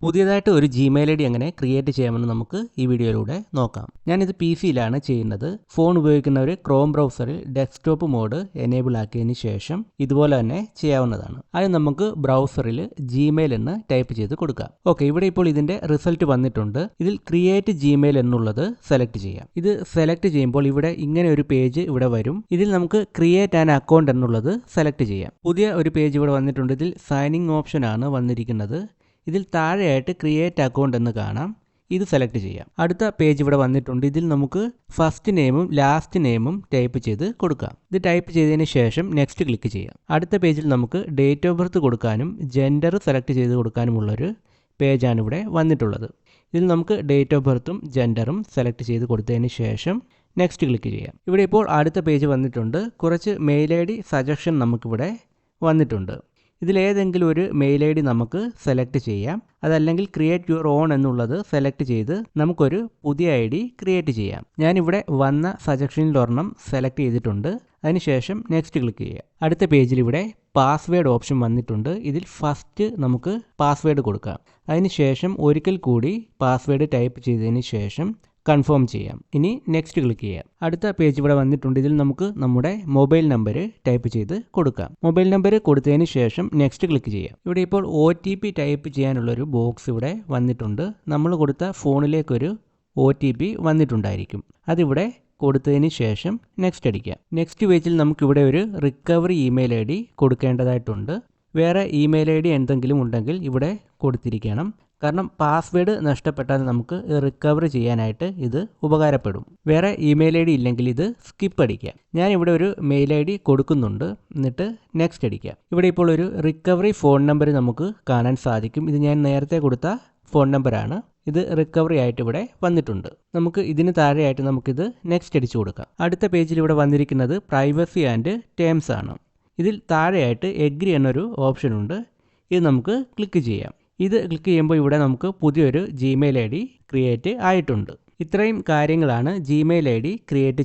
പുതിയതായിട്ട് ഒരു Gmail I D എങ്ങനെ ക്രിയേറ്റ് ചെയ്യാമെന്ന് നമുക്ക് ഈ വീഡിയോയിലൂടെ നോക്കാം. ഞാനിത് PC-യിലാണ് ചെയ്യുന്നത്. ഫോൺ ഉപയോഗിക്കുന്നവർ ക്രോം ബ്രൗസറിൽ ഡെസ്ക്ടോപ്പ് മോഡ് എനേബിൾ ആക്കിയതിന് ശേഷം ഇതുപോലെ തന്നെ ചെയ്യാവുന്നതാണ്. ആദ്യം നമുക്ക് ബ്രൗസറിൽ ജിമെയിൽ എന്ന് ടൈപ്പ് ചെയ്ത് കൊടുക്കാം. ഓക്കെ, ഇവിടെ ഇപ്പോൾ ഇതിൻ്റെ റിസൾട്ട് വന്നിട്ടുണ്ട്. ഇതിൽ ക്രിയേറ്റ് ജിമെയിൽ എന്നുള്ളത് സെലക്ട് ചെയ്യാം. ഇത് സെലക്ട് ചെയ്യുമ്പോൾ ഇവിടെ ഇങ്ങനെ ഒരു പേജ് ഇവിടെ വരും. ഇതിൽ നമുക്ക് ക്രിയേറ്റ് ആൻ അക്കൗണ്ട് എന്നുള്ളത് സെലക്ട് ചെയ്യാം. പുതിയ ഒരു പേജ് ഇവിടെ വന്നിട്ടുണ്ട്. ഇതിൽ സൈനിങ് ഓപ്ഷൻ ആണ് വന്നിരിക്കുന്നത്. ഇതിൽ താഴെയായിട്ട് ക്രിയേറ്റ് അക്കൗണ്ട് എന്ന് കാണാം. ഇത് സെലക്ട് ചെയ്യാം. അടുത്ത പേജ് ഇവിടെ വന്നിട്ടുണ്ട്. ഇതിൽ നമുക്ക് ഫസ്റ്റ് നെയിമും ലാസ്റ്റ് നെയിമും ടൈപ്പ് ചെയ്ത് കൊടുക്കാം. ഇത് ടൈപ്പ് ചെയ്തതിന് ശേഷം നെക്സ്റ്റ് ക്ലിക്ക് ചെയ്യാം. അടുത്ത പേജിൽ നമുക്ക് ഡേറ്റ് ഓഫ് ബർത്ത് കൊടുക്കാനും ജെൻഡർ സെലക്ട് ചെയ്ത് കൊടുക്കാനുമുള്ളൊരു പേജാണ് ഇവിടെ വന്നിട്ടുള്ളത്. ഇതിൽ നമുക്ക് ഡേറ്റ് ഓഫ് ബർത്തും ജെൻഡറും സെലക്ട് ചെയ്ത് കൊടുത്തതിന് ശേഷം നെക്സ്റ്റ് ക്ലിക്ക് ചെയ്യാം. ഇവിടെ ഇപ്പോൾ അടുത്ത പേജ് വന്നിട്ടുണ്ട്. കുറച്ച് മെയിൽ ഐ ഡി സജഷൻ നമുക്കിവിടെ വന്നിട്ടുണ്ട്. ഇതിലേതെങ്കിലും ഒരു മെയിൽ ഐ ഡി നമുക്ക് സെലക്ട് ചെയ്യാം. അതല്ലെങ്കിൽ ക്രിയേറ്റ് യുവർ ഓൺ എന്നുള്ളത് സെലക്ട് ചെയ്ത് നമുക്കൊരു പുതിയ ഐ ഡി ക്രിയേറ്റ് ചെയ്യാം. ഞാനിവിടെ വന്ന സജഷനിൽ ഒരെണ്ണം സെലക്ട് ചെയ്തിട്ടുണ്ട്. അതിനുശേഷം നെക്സ്റ്റ് ക്ലിക്ക് ചെയ്യാം. അടുത്ത പേജിൽ ഇവിടെ പാസ്വേഡ് ഓപ്ഷൻ വന്നിട്ടുണ്ട്. ഇതിൽ ഫസ്റ്റ് നമുക്ക് പാസ്വേഡ് കൊടുക്കാം. അതിനുശേഷം ഒരിക്കൽ കൂടി പാസ്വേഡ് ടൈപ്പ് ചെയ്തതിന് ശേഷം കൺഫേം ചെയ്യാം. ഇനി നെക്സ്റ്റ് ക്ലിക്ക് ചെയ്യാം. അടുത്ത പേജ് ഇവിടെ വന്നിട്ടുണ്ട്. ഇതിൽ നമുക്ക് നമ്മുടെ മൊബൈൽ നമ്പർ ടൈപ്പ് ചെയ്ത് കൊടുക്കാം. മൊബൈൽ നമ്പർ കൊടുത്തതിന് ശേഷം നെക്സ്റ്റ് ക്ലിക്ക് ചെയ്യാം. ഇവിടെ ഇപ്പോൾ OTP ടൈപ്പ് ചെയ്യാനുള്ളൊരു ബോക്സ് ഇവിടെ വന്നിട്ടുണ്ട്. നമ്മൾ കൊടുത്ത ഫോണിലേക്കൊരു OTP വന്നിട്ടുണ്ടായിരിക്കും. അതിവിടെ കൊടുത്തതിന് ശേഷം നെക്സ്റ്റ് അടിക്കാം. നെക്സ്റ്റ് പേജിൽ നമുക്കിവിടെ ഒരു റിക്കവറി ഇമെയിൽ ഐ ഡി കൊടുക്കേണ്ടതായിട്ടുണ്ട്. വേറെ ഇമെയിൽ ഐ ഡി എന്തെങ്കിലും ഉണ്ടെങ്കിൽ ഇവിടെ കൊടുത്തിരിക്കണം. കാരണം പാസ്വേഡ് നഷ്ടപ്പെട്ടാൽ നമുക്ക് റിക്കവർ ചെയ്യാനായിട്ട് ഇത് ഉപകാരപ്പെടും. വേറെ ഇമെയിൽ ഐ ഡി ഇല്ലെങ്കിൽ ഇത് സ്കിപ്പ് അടിക്കാം. ഞാനിവിടെ ഒരു മെയിൽ ഐ ഡി കൊടുക്കുന്നുണ്ട്. എന്നിട്ട് നെക്സ്റ്റ് അടിക്കാം. ഇവിടെ ഇപ്പോൾ ഒരു റിക്കവറി ഫോൺ നമ്പർ നമുക്ക് കാണാൻ സാധിക്കും. ഇത് ഞാൻ നേരത്തെ കൊടുത്ത ഫോൺ നമ്പറാണ്. ഇത് റിക്കവറി ആയിട്ട് ഇവിടെ വന്നിട്ടുണ്ട്. നമുക്ക് ഇതിന് താഴെയായിട്ട് നമുക്കിത് നെക്സ്റ്റ് അടിച്ചു കൊടുക്കാം. അടുത്ത പേജിൽ ഇവിടെ വന്നിരിക്കുന്നത് പ്രൈവസി ആൻഡ് ടേംസ് ആണ്. ഇതിൽ താഴെയായിട്ട് എഗ്രി എന്നൊരു ഓപ്ഷൻ ഉണ്ട്. ഇത് നമുക്ക് ക്ലിക്ക് ചെയ്യാം. ഇത് ക്ലിക്ക് ചെയ്യുമ്പോൾ ഇവിടെ നമുക്ക് പുതിയൊരു ജിമെയിൽ ഐ ഡി ക്രിയേറ്റ് ആയിട്ടുണ്ട്. ഇത്രയും കാര്യങ്ങളാണ് ജിമെയിൽ ഐ ഡി ക്രിയേറ്റ്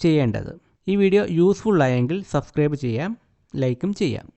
ചെയ്യേണ്ടത്. ഈ വീഡിയോ യൂസ്ഫുൾ ആയെങ്കിൽ സബ്സ്ക്രൈബ് ചെയ്യാം, ലൈക്കും ചെയ്യാം.